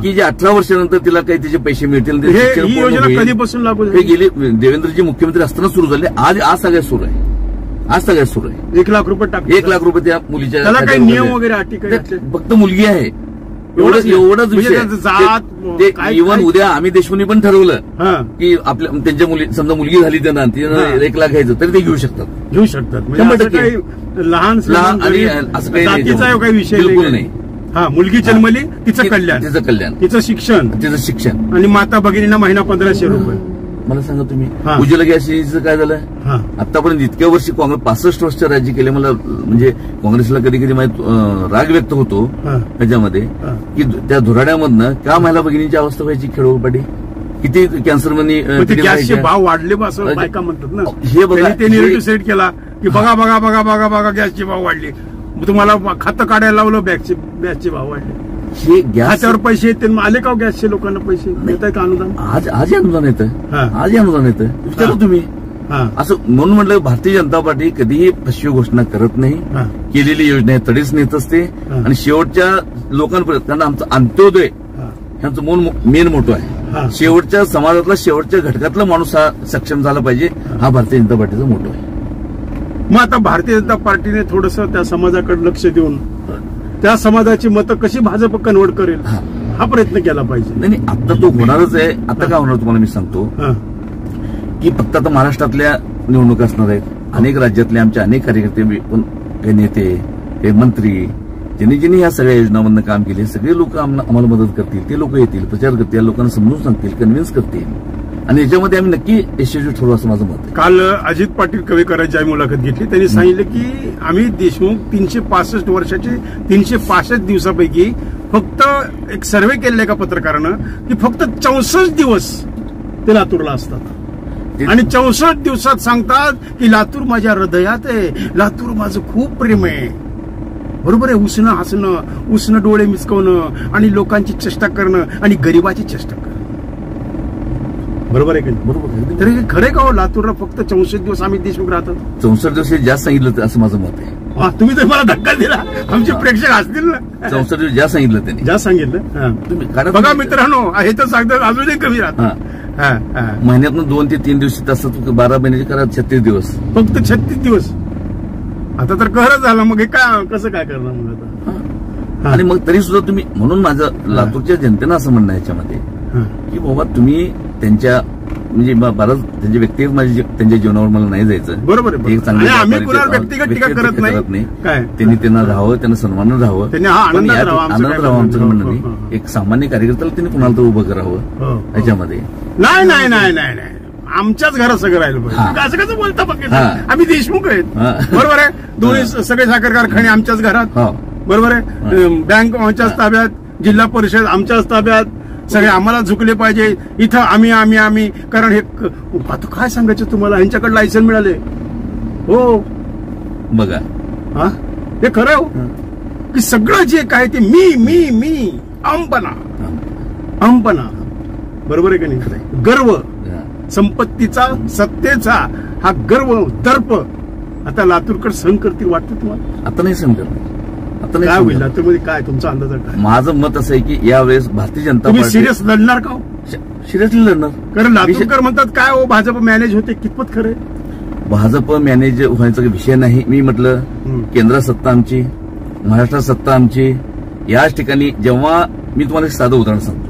की जे 18 वर्षानंतर तिला काही त्याचे पैसे मिळतील. ही योजना कधीपासून लागू झाली? हे गेले देवेंद्रजी मुख्यमंत्री असताना सुरू झाले. आज सगळ्यात सुरू आहे. 1 लाख रुपये टाक, 1 लाख रुपये त्या मुलीच्या. त्याला काही नियम वगैरे अटी? फक्त मुलगी आहे, एवढंच विषय. इव्हन उद्या आम्ही देशमुखनी पण ठरवलं की आपल्या त्यांच्या समजा मुलगी झाली त्यांना 1 लाख घ्यायचं तरी ते घेऊ शकतात. लहान आणि असं काही विषय बिलकुल नाही. मुलगी जन्मली तिचं कल्याण, तिचं शिक्षण आणि माता भगिनींना महिना 1500 रुपये. मला सांगा तुम्ही, उज्ज्वला गॅस योजनेचं काय झालं? आतापर्यंत इतक्या वर्षी काँग्रेस 65 वर्ष राज्य केले. मला म्हणजे काँग्रेसला कधी कधी राग व्यक्त होतो त्याच्यामध्ये की त्या धुराड्यामधनं का महिला भगिनींची अवस्था व्हायची खेडोपाडी. किती कॅन्सर मध्ये गॅसचे भाव वाढले असं बायका म्हणतात ना. हे बघा, ते निगेटिव्ह सेट केला की बघा गॅसचे भाव वाढले. तुम्हाला खातं काढायला लावलं, गॅसचे भाव वाढले. हे गॅसवर पैसे येते आले का गॅसचे? लोकांना पैसे येत आहेत का? अनुदान आजही अनुदान येतं. विचारा तुम्ही. असं म्हणून म्हटलं, भारतीय जनता पार्टी कधीही फसवी घोषणा करत नाही. केलेली योजना तडीच नेत असते आणि शेवटच्या लोकांपर्यंत. कारण आमचा अंत्योदय ह्यांचं मेन मोठं आहे. शेवटच्या समाजातला शेवटच्या घटकातला माणूस हा सक्षम झाला पाहिजे, हा भारतीय जनता पार्टीचा मोठो आहे. मग आता भारतीय जनता पार्टीने थोडंसं त्या समाजाकडे लक्ष देऊन त्या समाजाची मतं कशी भाजप कन्वर्ट करेल हा प्रयत्न केला पाहिजे. नाही, आता तो होणारच आहे. आता काय होणार तुम्हाला मी सांगतो की फक्त आता महाराष्ट्रातल्या निवडणुका असणार आहेत. अनेक राज्यातले आमचे अनेक कार्यकर्ते, पण काही नेते, काही मंत्री, ज्यांनी या सगळ्या योजनांमधनं काम केले, सगळे लोक आम्हाला मदत करतील. ते लोक येतील, प्रचार करतील, लोकांना समजून सांगतील, कन्व्हिन्स करतील आणि याच्यामध्ये आम्ही नक्की यशस्वी ठरू असं माझं मत आहे. काल अजित पाटील कवेकरांची मुलाखत घेतली. त्यांनी सांगितलं की आम्ही देशमुख 365 वर्षाचे 365 दिवसापैकी फक्त एक सर्व्हे केलेला एका पत्रकारानं की फक्त 64 दिवस ते लातूरला असतात आणि 64 दिवसात सांगतात की लातूर माझ्या हृदयात आहे, लातूर माझं खूप प्रेम आहे. बरोबर आहे. उष्ण हसणं, उष्ण डोळे मिचकवणं आणि लोकांची चेष्टा करणं आणि गरिबाची चेष्टा करणं. बरोबर आहे का? बरोबर. तरी खरे का हो लातूरला फक्त 64 दिवस आम्ही देशमुख राहतात? 64 दिवस हे जास्त सांगितलं असं माझं मत आहे. तुम्ही तर मला धक्का दिला. आमचे प्रेक्षक असतील ना. 64 दिवस जास्त सांगितलं त्यांनी. जास्त सांगितलं तुम्ही बघा मित्रांनो, हे तर सांगतात अजूनही कमी राहतात. महिन्यातून 2 ते 3 दिवस तसं 12 महिन्याचे करा 36 दिवस. फक्त 36 दिवस. आता तर कहरच झालं. मग हे काय कसं काय करणार मग आता? आणि मग तरी सुद्धा तुम्ही, म्हणून माझं लातूरच्या जनतेनं असं म्हणणं आहे याच्यामध्ये की बाबा तुम्ही त्यांच्या म्हणजे बरंच त्यांचे व्यक्तिगत माझे त्यांच्या जीवनावर मला नाही जायचं. बरोबर आहे. आम्ही कुणावर व्यक्तिगत टीका करत नाही. काय त्यांनी त्यांना राहावं, त्यांना सन्मानानं राहावं, त्यांनी आनंदात राहावं आमचं म्हणणं नाही. एक सामान्य कार्यकर्त्याला त्यांनी कुणाला तर उभं करावं याच्यामध्ये. नाही नाही नाही नाही नाही आमच्याच घरात सगळं राहिलं पाहिजे. असं कसं बोलता बघ, आम्ही देशमुख आहेत. बरोबर आहे. दोन्ही सगळे साखर कारखाने आमच्याच घरात. बरोबर आहे. बँक आमच्याच ताब्यात, जिल्हा परिषद आमच्याच ताब्यात, सगळे आम्हाला झुकले पाहिजे. इथं आम्ही आम्ही आम्ही कारण हे आता काय सांगायचं तुम्हाला, यांच्याकडे लायसन मिळाले हो बघा. हे खरं हो की सगळं जे काय ते मी मी मी अंपना बरोबर आहे का नाही? गर्व, संपत्तीचा, सत्तेचा हा गर्व, दर्प आता लातूरकर सहन करतील वाटतं तुम्हाला? आता नाही सहन करणार. आता काय होईल लातूरमध्ये? काय तुमचा अंदाज काय? माझं मत असं आहे की यावेळेस भारतीय जनता पार्टी सिरियस लढणार का? सिरियसली लढणार. कारण लातूरकर म्हणतात काय हो भाजप मॅनेज होते, कितपत खरं? भाजप मॅनेज व्हायचा विषय नाही. मी म्हटलं केंद्रात सत्ता आमची, महाराष्ट्रात सत्ता आमची. याच ठिकाणी जेव्हा मी तुम्हाला एक साधं उदाहरण सांगतो.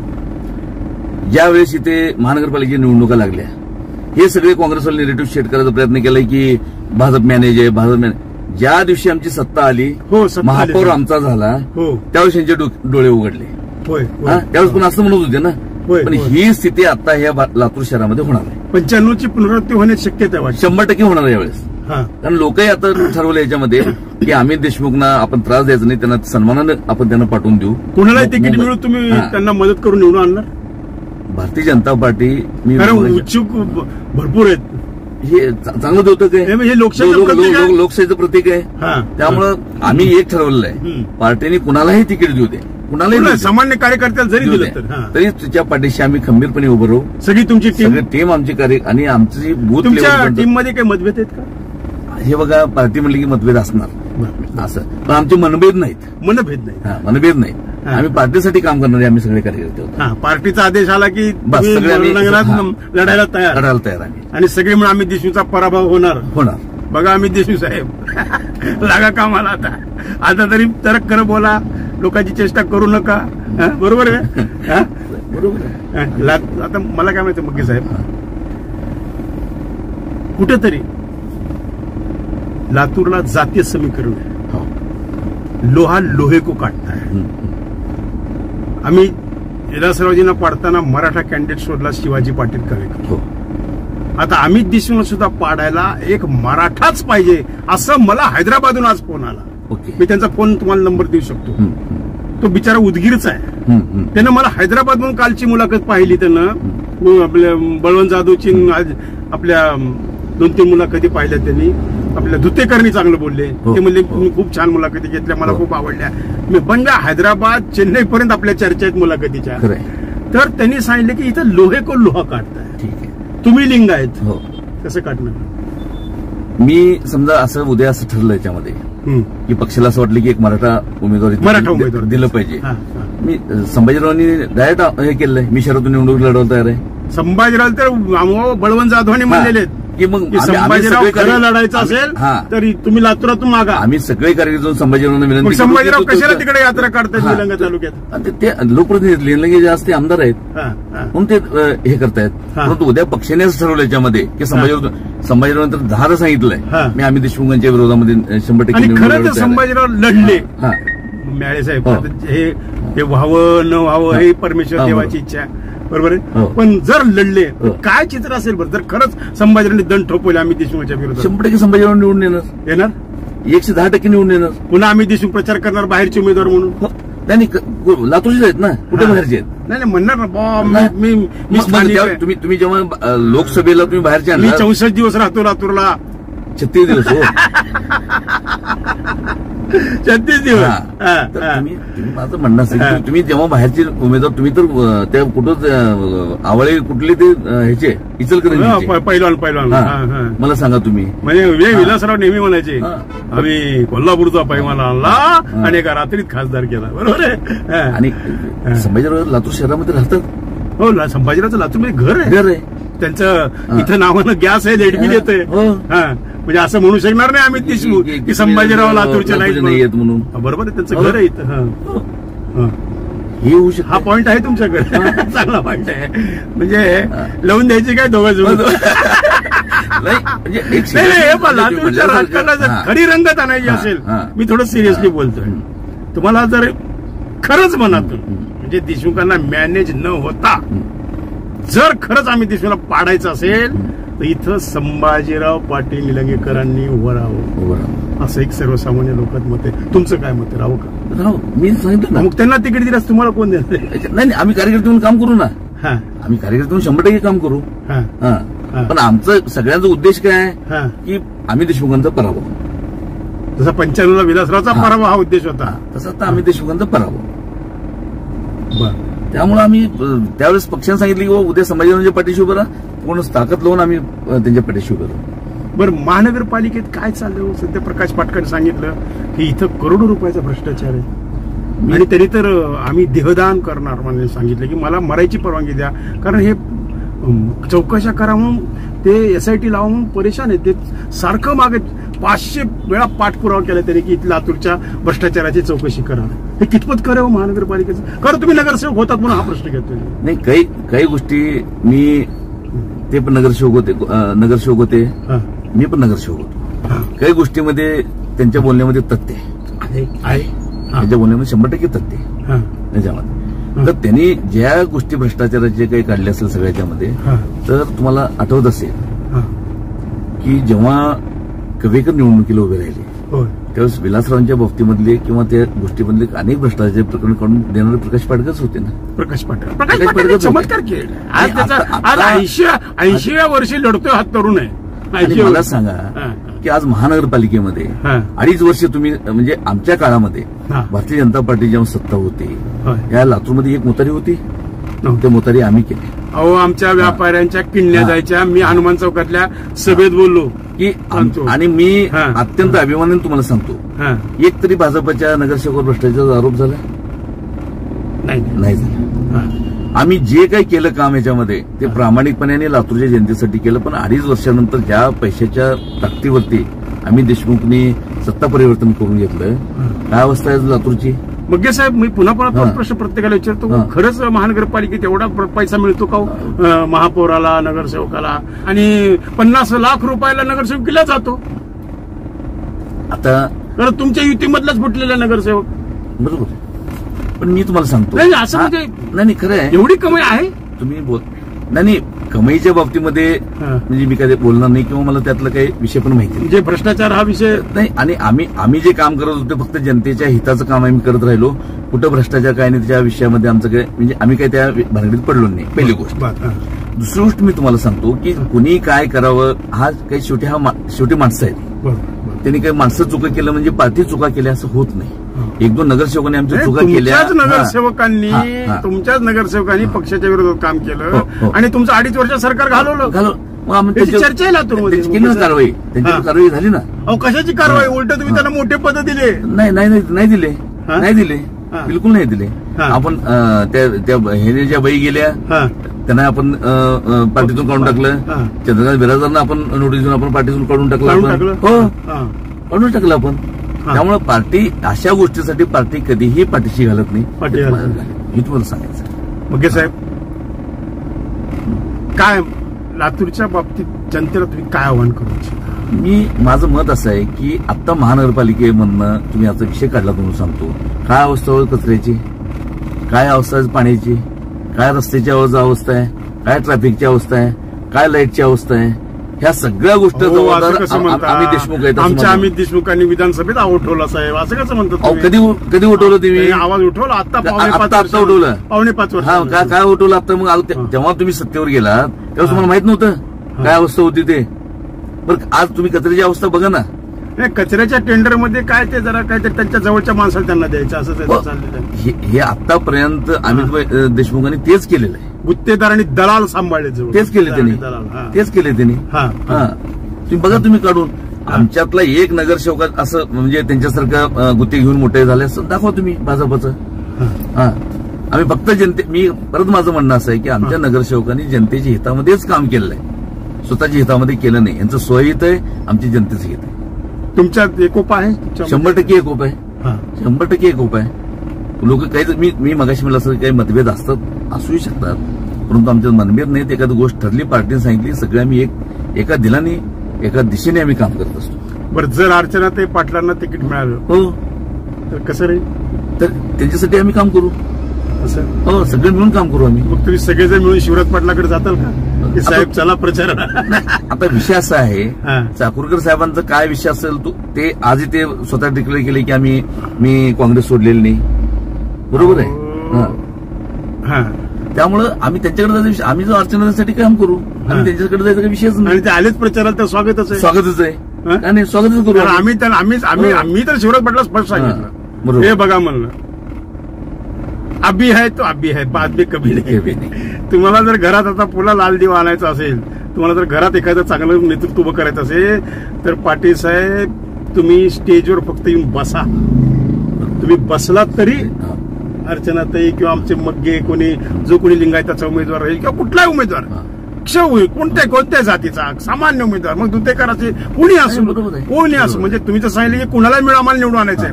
ज्यावेळेस इथे महानगरपालिकेच्या निवडणुका लागल्या, हे सगळे काँग्रेसवाले निगेटिव्ह शेड करायचा प्रयत्न केलाय की भाजप मॅनेज आहे, भाजप मॅनेज. ज्या दिवशी आमची सत्ता आली, महापौर आमचा झाला, त्यावेळेस त्यांचे डोळे उघडले. त्यावेळेस पण असं म्हणत होते ना. पण ही स्थिती आता ह्या लातूर शहरामध्ये होणार आहे. 95ची पुनरावृत्ती होण्याची शक्यता आहे. 100% होणार आहे यावेळेस. कारण लोकही आता ठरवलं याच्यामध्ये की आम्ही देशमुखना आपण त्रास द्यायचा नाही, त्यांना सन्मानानं आपण त्यांना पाठवून देऊ. कुणालाही तिकीट मिळून तुम्ही त्यांना मदत करून निवडून आणणार? भारतीय जनता पार्टी उत्सुक भरपूर आहेत. हे चांगलं देवतं काय? हे लोकशाहीचं प्रतीक आहे. त्यामुळं आम्ही एक ठरवलेलं आहे, पार्टीने कुणालाही तिकीट देऊ दे, कुणालाही सामान्य कार्यकर्त्याला जरी दिलं तरी तुझ्या पाठीशी आम्ही खंबीरपणे उभं राहू. सगळी तुमची टीम आमची आणि आमची बूथ टीम मध्ये काही मतभेद आहेत का? हे बघा, पार्टी म्हणली की मतभेद असणार असं, पण आमचे मनभेद नाहीत. मनभेद नाही. आम्ही पार्टीसाठी काम करणारे आम्ही सगळे कार्यकर्ते होतो. पार्टीचा आदेश आला की लढायला तयार आम्ही, आणि सगळे म्हणून आम्ही देशमुखचा पराभव होणार. बघा आम्ही देशमुख साहेब लागा कामाला. आता तरी तरक खरं बोला, लोकांची चेष्टा करू नका. बरोबर आहे. बरोबर. आता मला काय माहिती मग्गी साहेब, कुठेतरी लातूरला जातीय समीकरण लोहा लोहे को काटता है. आम्ही विलासरावजींना पाडताना मराठा कॅन्डिडेट शोधला शिवाजी पाटील कवेकर. आता अमित देशमुख सुद्धा पाडायला एक मराठाच पाहिजे असं मला हैदराबादहून आज फोन आला. मी त्यांचा फोन तुम्हाला नंबर देऊ शकतो. तो बिचारा उदगीरच आहे. त्यानं मला हैदराबादहून कालची मुलाखत पाहिली. त्यानं आपल्या बळवंत जाधवची आपल्या 2-3 मुलाखती पाहिल्या त्यांनी. आपल्या धुतेकरणी चांगलं बोलले. ते म्हणले तुम्ही खूप छान मुलाखती घेतल्या, मला खूप आवडल्या. मी पण हैदराबाद चेन्नई पर्यंत आपल्या चर्चा आहेत मुलाखतीच्या. तर त्यांनी सांगितलं की इथं लोहे को लोहा काढताय, तुम्ही लिंग आहेत, कसं काढणार? मी समजा असं उद्या असं ठरलं याच्यामध्ये की पक्षाला असं वाटलं की एक मराठा उमेदवार दिलं पाहिजे. मी संभाजीरावांनी डायरेक्ट हे केलंय, मी शहरातून निवडणूक लढवायला तयार आहे. संभाजीराव तर बळवंत जाधवांनी म्हणलेले की मग संभाजीराव खरं लढायचं असेल तर तुम्ही लातूरातून मागा. आम्ही सगळे कार्यकर्ते संभाजीरावांना विनंती. संभाजीराव कशाला तिकडे यात्रा काढतात निलंगा तालुक्यात? ते लोकप्रतिनिधी निलंगे जे असते आमदार आहेत म्हणून ते हे करतायत. परंतु उद्या पक्षाने असं ठरवलं याच्यामध्ये की संभाजीराव नंतर 10 सांगितलंय मी आम्ही देशमुखांच्या विरोधामध्ये 100% खरं तर संभाजीराव लढले. म्याळे साहेब हे व्हावं न व्हावं हे परमेश्वर देवाची इच्छा. बरोबर आहे. पण जर लढले तर काय चित्र असेल बरं? जर खरंच संभाजीरावांनी दंड ठोपवले आम्ही देशमुखच्या विरोधात, 100% संभाजीराव निवडून येणार 110% निवडून येणार. पुन्हा आम्ही देशमुख प्रचार करणार बाहेरचे उमेदवार म्हणून. त्यांनी लातूरचेच आहेत ना, कुठे बाहेरचे आहेत? नाही म्हणणार ना तुम्ही जेव्हा लोकसभेला तुम्ही बाहेरचे मी 64 दिवस राहतो लातूरला. 36 दिवस हो 36 दिवस. तुम्ही माझं म्हणणं असेल की तुम्ही जेव्हा बाहेरचे उमेदवार तुम्ही तर त्या कुठं आवळे कुठले ते ह्याचे इचलकरंजी पैलवान मला सांगा तुम्ही. म्हणजे विलासराव नेहमी म्हणायचे आम्ही कोल्हापूरचा पैलवान आणला आणि एका रात्रीत खासदार केला. बरोबर आहे. आणि संभाजीराव लातूर शहरामध्ये राहतात. हो संभाजीरावचं लातूरमध्ये घर आहे. त्यांचं इथं नावानं गॅस आहे, लाईट बिल येतंय. म्हणजे असं म्हणू शकणार नाही आम्ही देशमुख की संभाजीराव लातूरच्या नाही येत म्हणून. बरोबर आहे, त्यांचं घर आहे इथं. हे होऊ शकतं. हा पॉइंट आहे तुमच्याकडे, चांगला पॉइंट आहे. म्हणजे लावून द्यायची काय दोघं जण लातूरच्या राजकारणात खरी रंगत आणायची असेल, मी थोडं सिरियसली बोलतोय तुम्हाला, जर खरंच मनातून म्हणजे देशमुखांना मॅनेज न होता जर खरंच आम्ही देशमुखला पाडायचं असेल तर इथं संभाजीराव पाटील निलंगेकरांनी उभं राहावं असं एक सर्वसामान्य लोकात मत आहे. तुमचं काय मत आहे? राहू का? राहू. मी सांगितलं ना, मग त्यांना तिकीट दिल्यास तुम्हाला कोण देणार? नाही आम्ही कार्यकर्ते म्हणून काम करू ना. आम्ही कार्यकर्ते म्हणून 100% काम करू. पण आमचं सगळ्यांचा उद्देश काय आहे की आम्ही देशमुखांचा पराभव. जसा 95ला विलासरावचा पराभव हा उद्देश होता, तसा आता आम्ही देशमुखांचा पराभव. त्यामुळे आम्ही त्यावेळेस पक्षाने सांगितलं की उद्या संभाजीरावांच्या पाठीशी उभं राहा, पूर्ण ताकद लावून आम्ही त्यांच्या पाठीशी उभं राहू. बरं, महानगरपालिकेत काय चाललं? सध्या प्रकाश पाटकांनी सांगितलं की इथं करोडो रुपयाचा भ्रष्टाचार आहे आणि तरी तर आम्ही देहदान करणार म्हणून सांगितलं की मला मरायची परवानगी द्या, कारण हे चौकशा करा म्हणून ते SIT लावा म्हणून परेशान आहे. ते सारखं मागे 500 वेळा पाठपुरावा केला तरी की लातूरच्या भ्रष्टाचाराची चौकशी करा. हे कितपत करावं महानगरपालिकेचं? कारण तुम्ही नगरसेवक होतात म्हणून हा प्रश्न घेतोय. नाही, काही गोष्टी मी ते पण नगरसेवक होते मी पण नगरसेवक होतो. काही गोष्टीमध्ये त्यांच्या बोलण्यामध्ये तथ्य आहे, त्यांच्या बोलण्यामध्ये 100% तथ्य आहे त्याच्यामध्ये. तर त्यांनी ज्या गोष्टी भ्रष्टाचाराचे काही काढले असेल सगळ्याच्यामध्ये, तर तुम्हाला आठवत असेल की जेव्हा कवेकर निवडणुकीला उभे राहिले त्यावेळेस विलासरावांच्या बाबतीमधले किंवा त्या गोष्टीमधले अनेक भ्रष्टाचाराचे प्रकरण काढून देणारे प्रकाश पाटकरच होते ना. प्रकाश पाटकर चमत्कार केले. आज 80व्या वर्षी लढतोय हा तरुण आहे. मला सांगा की आज महानगरपालिकेमध्ये 2.5 वर्ष तुम्ही म्हणजे आमच्या काळामध्ये भारतीय जनता पार्टी जेव्हा सत्ता होती या लातूरमध्ये एक मोतारी होती, ते मोतारी आम्ही केली. अहो, आमच्या व्यापाऱ्यांच्या किडण्या जायच्या. मी हनुमान चौकातल्या सभेत बोललो की आणि मी अत्यंत अभिमानाने तुम्हाला सांगतो एक तरी भाजपच्या नगरसेवकावर भ्रष्टाचाराचा आरोप झाला नाही झाला. आम्ही जे काही केलं काम याच्यामध्ये ते प्रामाणिकपणे लातूरच्या जनतेसाठी केलं. पण 2.5 वर्षानंतर ज्या पैशाच्या ताकदीवरती आम्ही देशमुखनी सत्ता परिवर्तन करून घेतलं, काय अवस्था आहे लातूरची? मग्गे साहेब, मी पुन्हा प्रश्न प्रत्येकाला विचारतो, खरंच महानगरपालिकेत एवढा पैसा मिळतो का महापौराला, नगरसेवकाला? आणि 50 लाख रुपयाला नगरसेवक केला जातो. आता कारण तुमच्या युतीमधलाच फुटलेला नगरसेवक. बरोबर, पण मी तुम्हाला सांगतो नाही असं म्हणजे नाही खरं आहे. एवढी कमाई आहे तुम्ही बोल नाही कमाईच्या बाबतीमध्ये म्हणजे मी काय बोलणार नाही किंवा मला त्यातलं काही विषय पण माहिती नाही. म्हणजे भ्रष्टाचार हा विषय नाही. आणि आम्ही जे काम करत होतो फक्त जनतेच्या हिताचं काम आम्ही करत राहिलो. कुठं भ्रष्टाचार काय नाही त्या विषयामध्ये आमचं काय म्हणजे आम्ही काही त्या भानगडीत पडलो नाही, पहिली गोष्ट. दुसरी गोष्ट मी तुम्हाला सांगतो की कुणी काय करावं हा काही शेवटी माणसं आहेत. त्यांनी काही माणसं चुका केलं म्हणजे पार्टी चुका केल्या असं होत नाही. 1-2 नगरसेवकांनी आमच्या चुका केल्या. तुमच्याच नगरसेवकांनी पक्षाच्या विरोधात काम केलं आणि तुमचं 2.5 वर्ष सरकार घालवलं. चर्चा आहे लातूरमध्ये. कारवाई त्यांची कारवाई झाली ना. अहो, कशाची कारवाई? उलट तुम्ही त्यांना मोठे पद दिले. नाही दिले बिलकुल नाही दिले. आपण त्या हे ज्या बाई गेल्या त्यांना आपण पार्टीतून काढून टाकलं. चंद्रकांत बिराजदारांना आपण नोटीस देऊन आपण पार्टीतून काढून टाकलं. काढून टाकलं आपण. त्यामुळे पार्टी अशा गोष्टीसाठी पार्टी कधीही पाठीशी घालत नाही. हे तुम्हाला सांगायचं. मग्गे साहेब, काय लातूरच्या बाबतीत जनतेला तुम्ही काय आव्हान करू इच्छिता? माझं मत असं आहे की आता महानगरपालिकेमधनं तुम्ही याचा विषय काढला म्हणून सांगतो. काय अवस्था कचऱ्याची, काय अवस्था पाण्याची, काय रस्त्याची अवस्था आहे, काय ट्रॅफिकची अवस्था आहे, काय लाईटची अवस्था आहे, ह्या सगळ्या गोष्टी जबाबदार अमित देशमुख आहेत. आमच्या अमित देशमुखांनी विधानसभेत उठवला साहेब, असं कसं म्हणतात? कधी उठवलं तुम्ही? आवाज उठवला आता उठवलं. 4.5 वर्ष. काय उठवलं आता? मग जेव्हा तुम्ही सत्तेवर गेलात तेव्हा तुम्हाला माहित नव्हतं काय अवस्था होती ते? बरं आज तुम्ही कचऱ्याची अवस्था बघा ना. नाही, कचऱ्याच्या टेंडरमध्ये काय ते जरा काय ते त्यांच्या जवळच्या माणसाला त्यांना द्यायचं असं चाललेलं. हे आतापर्यंत अमित देशमुखांनी तेच केलेलं आहे. गुत्तेदार आणि दलाल सांभाळले, तेच केले त्यांनी. तुम्ही बघा, तुम्ही काढून आमच्यातला एक नगरसेवक असं म्हणजे त्यांच्यासारखं गुत्ते घेऊन मोठे झाले असं दाखवा तुम्ही भाजपचं. आम्ही फक्त मी परत माझं म्हणणं असं आहे की आमच्या नगरसेवकांनी जनतेच्या हितामध्येच काम केलेलं आहे, स्वतःच्या हितामध्ये केलं नाही. यांचं स्वहित आहे, आमची जनतेचं हित आहे. तुमच्यात एकोपा आहे? 100% एकोप आहे, 100% एकोप आहे. लोक काही मी मगाशी मला असं काही मतभेद असतात, असूही शकतात, परंतु आमच्यात मतभेद नाहीत. एखादी गोष्ट ठरली, पार्टीने सांगितली, सगळ्या आम्ही एका दिलाने एका दिशेने आम्ही काम करत असतो. बरं, जर अर्चनाताई पाटलांना तिकीट मिळालं हो तर कसं रे? तर त्यांच्यासाठी आम्ही काम करू. असं हो, सगळे मिळून काम करू आम्ही. मग तुम्ही सगळेजण मिळून शिवराज पाटलाकडे जाताल का की साहेब चला प्रचार? आता विषय असा आहे, चाकूरकर साहेबांचा काय विषय असेल ते आजही ते स्वतः डिक्लेअर केले की मी काँग्रेस सोडलेली नाही. बरोबर आहे. त्यामुळं आम्ही त्यांच्याकडे जायचं, आम्ही जो अर्चनासाठी काम करू, आम्ही त्यांच्याकडे जायचा काही विषयच नाही. आणि ते आलेच प्रचारात तर स्वागतच आहे. स्वागतच आहे, स्वागतच करू आम्ही तर शिवराज पाटला स्पष्ट सांगितलं, हे बघा म्हणलं, अभी है तो अभी है, बाद में कभी नाही. तुम्हाला जर घरात आता पुन्हा लाल दिवा आणायचा असेल, तुम्हाला जर घरात एखादं चांगलं नेतृत्व उभं करायचं असेल तर पाटील साहेब तुम्ही स्टेजवर फक्त येऊन बसा. तुम्ही बसलात तरी अर्चनाताई किंवा आमचे मग्गे कोणी जो कोणी लिंगायताचा उमेदवार राहील किंवा कुठलाही उमेदवार कोणत्या जातीचा सामान्य उमेदवार, मग दुतेकराचे कोणी असो म्हणजे तुम्ही तर सांगितलं की कुणाला मिळून आम्हाला निवडून आणायचंय,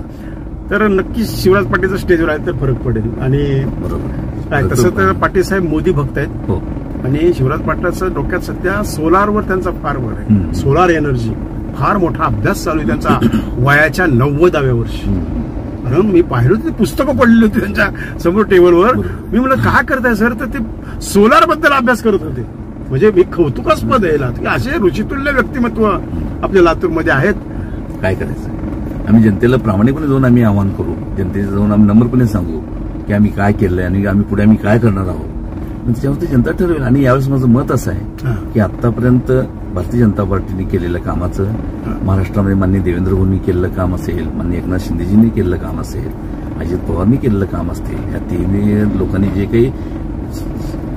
तर नक्कीच शिवराज पाटीलचा स्टेजवर आहे तर फरक पडेल. आणि तसं तर पाटील साहेब मोदी भक्त आहेत आणि शिवराज पाटलाचं डोक्यात सध्या सोलारवर त्यांचा फार वर आहे. सोलार एनर्जी फार मोठा अभ्यास चालू आहे त्यांचा वयाच्या 90व्या वर्षी. कारण मी पाहिलं होतं, पुस्तकं पडलेली होती त्यांच्या समोर टेबलवर. मी म्हणलं काय करताय सर? तर ते सोलार बद्दल अभ्यास करत होते. म्हणजे मी कौतुकास्पद आहे की असे ऋषितुल्य व्यक्तिमत्व आपल्या लातूरमध्ये आहेत. काय करायचं? आम्ही जनतेला प्रामाणिकपणे जाऊन आम्ही आवाहन करू, जनतेला जाऊन आम्ही नम्रपणे सांगू की आम्ही काय केलंय आणि आम्ही पुढे काय करणार आहोत. त्याच्यावरती जनता ठरवेल. आणि यावेळेस माझं मत असं आहे की आतापर्यंत भारतीय जनता पार्टीने केलेलं कामाचं, महाराष्ट्रामध्ये माननीय देवेंद्र फडणवीसांनी केलेलं काम असेल, माननीय एकनाथ शिंदेजींनी केलेलं काम असेल, अजित पवारांनी केलेलं काम असतील, या तिन्ही लोकांनी जे काही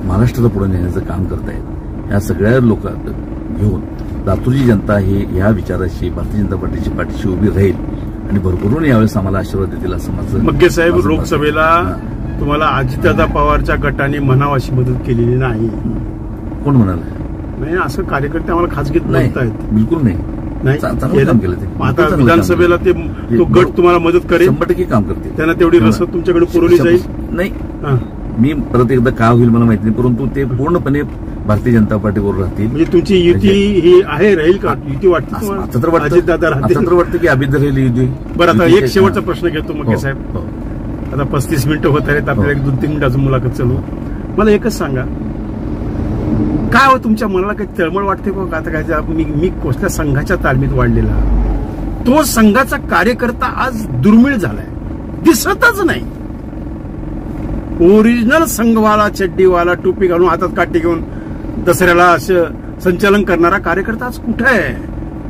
महाराष्ट्राला पुढे नेण्याचं काम करतायत, या सगळ्या लोकांना घेऊन लातूरची जनता ही या विचाराशी भारतीय जनता पार्टीची पाठीशी उभी राहील आणि भरभरून यावेळेस आम्हाला आशीर्वाद देतील असं माझं. मग्गे साहेब, लोकसभेला तुम्हाला अजितदादा पवारच्या गटाने म्हणावं अशी मदत केलेली नाही. कोण म्हणाल? नाही, असं कार्यकर्ते आम्हाला खासगीत म्हणतायत. बिलकुल नाही. काम केलं ते. आता विधानसभेला तो गट तुम्हाला मदत करेल, 100% काम करते. त्यांना तेवढी रसद तुमच्याकडे पुरवली जाईल. नाही, मी परत एकदा काय होईल मला माहिती नाही, परंतु ते पूर्णपणे भारतीय जनता पार्टीवर राहतील. म्हणजे तुमची युती ही आहे, राहील का युती? वाटते अजितदादा राहतील, वाटतं की अभित राहील युती. बरं, आता एक शेवटचा प्रश्न घेतो मग साहेब. आता 35 मिनिटं होत आहेत, आपल्याला 2-3 मिनिटं अजून मुलाखत चालू. मला एकच सांगा, काय हो तुमच्या मनाला काही तळमळ वाटते का? आता काय मी कोणत्या संघाच्या तालमीत वाढलेला, तो संघाचा कार्यकर्ता आज दुर्मिळ झालाय, दिसतच नाही. ओरिजिनल संघवाला, चड्डीवाला, टोपी घालून हातात काठी घेऊन दसऱ्याला असं संचालन करणारा कार्यकर्ता आज कुठे आहे?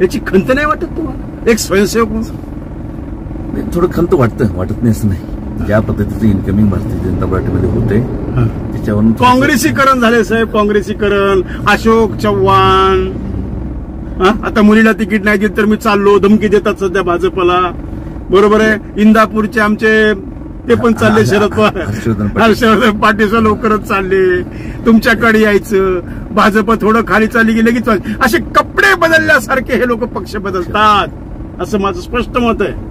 याची खंत नाही वाटत तुम्हाला? एक स्वयंसेवक म्हणून थोडं खंत वाटत नाही असं नाही. ज्या पद्धतीचं इन्कमिंग भारतीय जनता पार्टीमध्ये होते त्याच्यावरून काँग्रेसीकरण झाले साहेब, काँग्रेसीकरण. अशोक चव्हाण आता मुलीला तिकीट नाही देत तर मी चाललो, धमकी देतात सध्या भाजपला. बरोबर आहे. इंदापूरचे आमचे ते पण चालले, शरद पवार, हर्षवर्धन पाटील लवकरच चालले. तुमच्याकडे यायचं, भाजप थोडं खाली चालली गेले की असे कपडे बदलल्यासारखे हे लोक पक्ष बदलतात, असं माझं स्पष्ट मत आहे.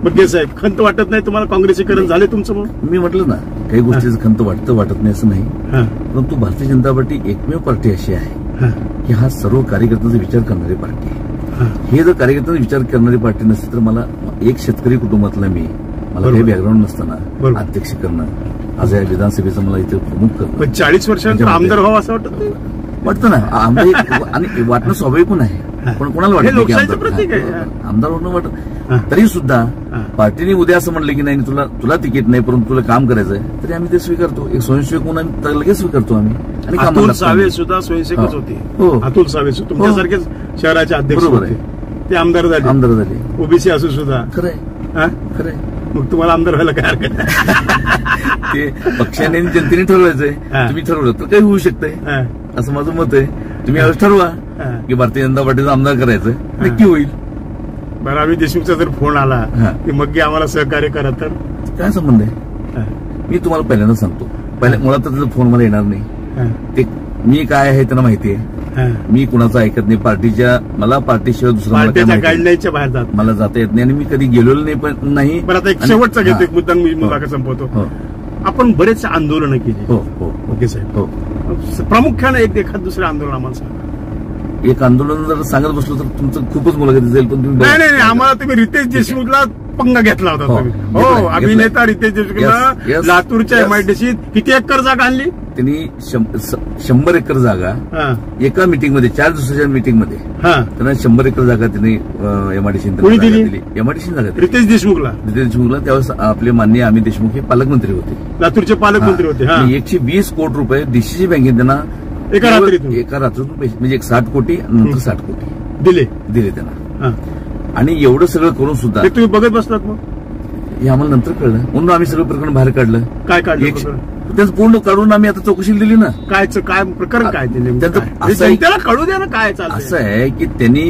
मग्गे साहेब, खंत वाटत नाही तुम्हाला काँग्रेसीकरण झाले तुमचं? मग मी म्हटलं ना, काही गोष्टीचं खंत वाटत नाही असं नाही, परंतु भारतीय जनता पार्टी एकमेव पार्टी अशी आहे की हा सर्व कार्यकर्त्यांचा विचार करणारी पार्टी आहे. हे जर कार्यकर्त्यांचा विचार करणारी पार्टी नसते तर मला एक शेतकरी कुटुंबातला मला काही बॅकग्राऊंड नसताना अध्यक्ष करणं आज या विधानसभेचं मला इथे प्रमुख करतो. पण 40 वर्षानंतर आमदार व्हावं असं वाटतं ना. आणि वाटणं स्वाभाविक पण आहे, पण कोणाला वाटत आमदार होणं वाटत. तरी सुद्धा पार्टीने उद्या असं म्हणलं की नाही तुला तिकीट नाही परंतु तुला काम करायचंय, तरी आम्ही ते स्वीकारतो. एक स्वयंसेवक म्हणून लगेच स्वीकारतो आम्ही. आणि अतुल सावे सुद्धा स्वयंसेवकच होते. अतुल सावे तुमच्यासारखेच शहराचे अध्यक्ष होते, ते आमदार झाले. ओबीसी असू सुद्धा. खरंय. मग तुम्हाला आमदार व्हायला काय हरकत आहे? ते पक्षाने जनतेने ठरवायचंय. तुम्ही ठरवलं तर काही होऊ शकतंय असं माझं मत आहे. तुम्ही आज ठरवा की भारतीय जनता पार्टीचा आमदार करायचं, नक्की होईल. बरं, आम्ही देशमुखचा जर फोन आला की मग आम्हाला सहकार्य करा तर काय संबंध आहे? मी तुम्हाला पहिल्यांदा सांगतो, मुळात त्याचा फोन मला येणार नाही. ते मी काय आहे त्यांना माहिती आहे. मी कुणाचं ऐकत नाही. मला पार्टीशिवाय दुसरं गाईडलाईनच्या बाहेर जात मला जाता येत नाही आणि मी कधी गेलेलो नाही. पण नाही. बरं, आता एक शेवटचा घेतो, एक मुद्दा मी मुलाखत संपवतो. आपण बरेच आंदोलनं केली. ओके साहेब, प्रामुख्याने एखाद दुसरं आंदोलन आम्हाला सांगा. एक आंदोलन जर सांगत बसलो तर तुमचं खूपच मुलाखत जाईल. पण तुम्ही नाही, आम्हाला तुम्ही रितेश देशमुखला पंगा घेतला होता. हो, अभिनेता रितेश देशमुखला लातूरच्या MIDCत किती एकर जागा आणली त्यांनी? 100 एकर जागा एका मीटिंगमध्ये, 4 दिवसाच्या मीटिंगमध्ये त्यांना 100 एकर जागा त्यांनी MIDC दिली. MIDC जागा रितेश देशमुखला. त्यावेळेस आपले माननीय अमित देशमुख हे पालकमंत्री होते, लातूरचे पालकमंत्री होते. 120 कोटी रुपये DCC बँकेत त्यांना एका रात्रीतून म्हणजे 60 कोटी नंतर 60 कोटी दिले त्यांना. आणि एवढं सगळं करून सुद्धा तुम्ही बघत बसलात. मग हे आम्हाला नंतर कळलं, म्हणून आम्ही सगळं प्रकरण बाहेर काढलं. काय काढलं? त्याचं पूर्ण काढून आम्ही आता चौकशी दिली ना. काय प्रकरण काय त्याला कळू द्या ना. काय असं आहे की त्यांनी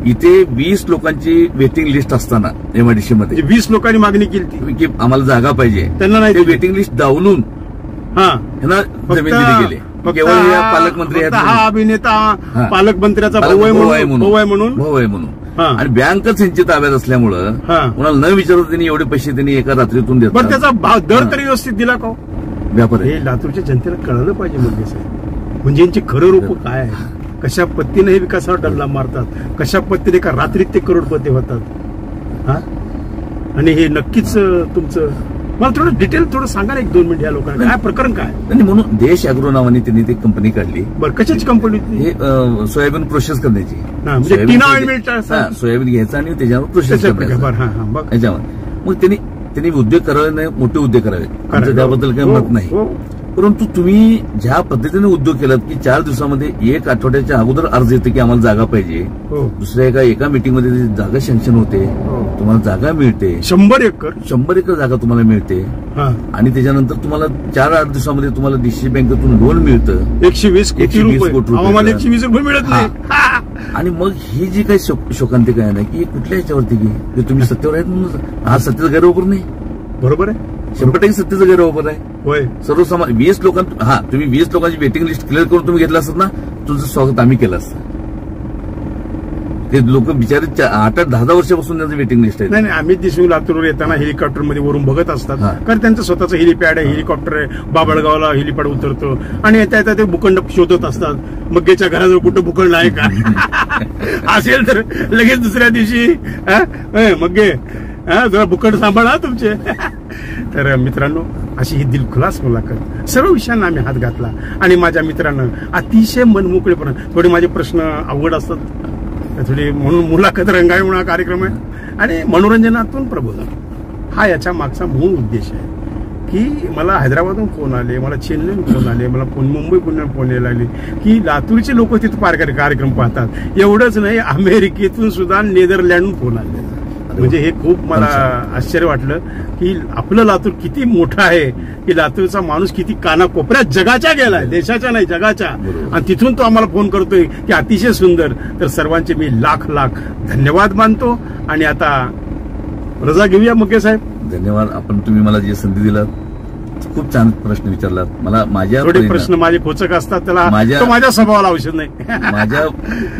इथे 20 लोकांची वेटिंग लिस्ट असताना MIDC मध्ये 20 लोकांनी मागणी केली की आम्हाला जागा पाहिजे, त्यांना नाही वेटिंग लिस्ट डावलून त्यांना जमीन दिली गेली. केवळ पालकमंत्री हा अभिनेता पालकमंत्र्याचा भाऊ आहे म्हणून. आणि बँकच यांची ताब्यात असल्यामुळं कोणाला न विचारता त्यांनी एवढे पैसे त्यांनी एका रात्रीतून देतात. पण त्याचा दर तरी व्यवस्थित दिला का? व्यापार हे लातूरच्या जनतेला कळलं पाहिजे. म्हणजे साहेब, म्हणजे यांची खरं रूप काय आहे, कशा पद्धतीने हे विकासावर डल्ला मारतात, कशा पद्धतीने एका रात्रीत ते करोडपती होतात. आणि हे नक्कीच तुमचं मला थोडं डिटेल सांगा ना, 1-2 मिनिट. या लोकांना काय प्रकरण काय? म्हणून देश अॅग्रो नावाने त्यांनी ती कंपनी काढली. बरं, कशाची कंपनी? हे सोयाबीन प्रोसेस करण्याची. सोयाबीन घ्यायचं आणि त्याच्यावर प्रोसेस करायचं याच्यावर. मग त्यांनी उद्योग करावे नाही, मोठे उद्योग करावे, आमचं त्याबद्दल काही मत नाही. परंतु तुम्ही ज्या पद्धतीने उद्योग केलात की 4 दिवसामध्ये 1 आठवड्याच्या अगोदर अर्ज येते की आम्हाला जागा पाहिजे, दुसऱ्या एका मीटिंगमध्ये जागा सँक्शन होते, तुम्हाला जागा मिळते. 100 एकर जागा तुम्हाला मिळते. आणि त्याच्यानंतर तुम्हाला 4-8 दिवसामध्ये तुम्हाला DCC बँकेतून लोन मिळतं 120 कोटी रुपये मिळत नाही. आणि मग ही जी काही शोकांतिका आहे ना की कुठल्या ह्याच्यावरती की तुम्ही सत्तेवर आहेत म्हणून आज सत्तेचा गैरवापर नाही. बरोबर आहे, 100% सत्तेचा गैरवापर आहे. होय, सर्वसामान्य 20 लोकांना तुम्ही 20 लोकांची वेटिंग लिस्ट क्लिअर करून तुम्ही घेतलं असत ना, तुमचं स्वागत आम्ही केलं असतं. ते लोक बिचारे 8-10 वर्षापासून त्यांचं वेटिंग लिस्ट आहे. नाही, अमित देशमुख लातूरवर येताना हेलिकॉप्टरमध्ये वरून बघत असतात, कारण त्यांचं स्वतःचं हेलिपॅड आहे, हेलिकॉप्टर आहे. बाबळगावला हेलिपॅड उतरतो आणि येता ते भूखंड शोधत असतात. मग्गेच्या घराजवळ कुठं भूखंड आहे का असेल तर लगेच दुसऱ्या दिवशी मग्गे जरा भूखंड सांभाळा तुमचे. तर मित्रांनो, अशी ही दिलखुलास मुलाखत, सर्व विषयांना आम्ही हात घातला. आणि माझ्या मित्रांनं अतिशय मनमोकळेपणा, थोडे माझे प्रश्न अवघड असतात, थोडी म्हणून मुलाखत रंगाई म्हणून हा कार्यक्रम आहे. आणि मनोरंजनातून प्रबोधन हा याच्या मागचा मूळ उद्देश आहे. की मला हैदराबादहून फोन आले, मला चेन्नईहून फोन आले, मला मुंबई पुण्याहून फोन यायला लागले की लातूरचे लोक तिथं कार्यक्रम पाहतात. एवढंच नाही, अमेरिकेतून सुद्धा नेदरलँडहून फोन आले. म्हणजे हे खूप मला आश्चर्य वाटलं की आपलं लातूर किती मोठं आहे, की लातूरचा माणूस किती कानाकोपऱ्यात जगाच्या गेलाय, देशाच्या नाही जगाच्या. आणि तिथून तो आम्हाला फोन करतोय की अतिशय सुंदर. तर सर्वांचे मी लाख धन्यवाद मानतो. आणि आता रजा घेऊया मग्गे साहेब. धन्यवाद. तुम्ही मला जी संधी दिलात, खूप छान प्रश्न विचारलात. मला माझ्या प्रश्न माझे खोचक असतात, त्याला माझ्या स्वभावाला औषध नाही.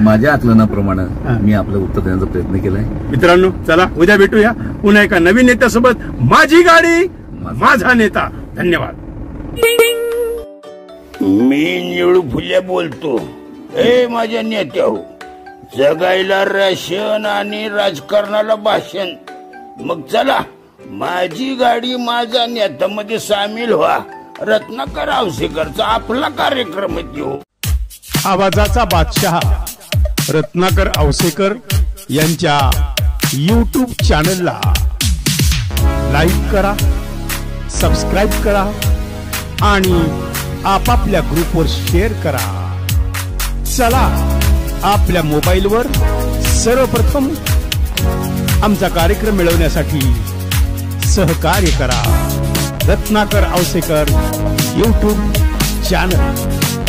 माझ्या आकलनाप्रमाणे मी आपलं उत्तर देण्याचा प्रयत्न केलाय. मित्रांनो, चला उद्या भेटूया पुन्हा एका नवीन नेत्यासोबत. माझी गाडी माझा नेता. धन्यवाद. मी निळू फुले बोलतो. माझ्या नेत्या हो, जगायला राशन आणि राजकारणाला भाषण. मग चला माझी गाडी माझा नेता मध्ये सामील व्हा. रत्नाकर आवसेकरचा आपला कार्यक्रम आहे. आवाजाचा बादशाह रत्नाकर आवसेकर यांच्या YouTube चॅनलला लाईक करा, सबस्क्राईब करा आणि आपापल्या ग्रुपवर शेअर करा. चला आपल्या मोबाईलवर सर्वप्रथम आमचा कार्यक्रम मिळवण्यासाठी सहकार्य करा. Ratnakar Awasekar YouTube channel.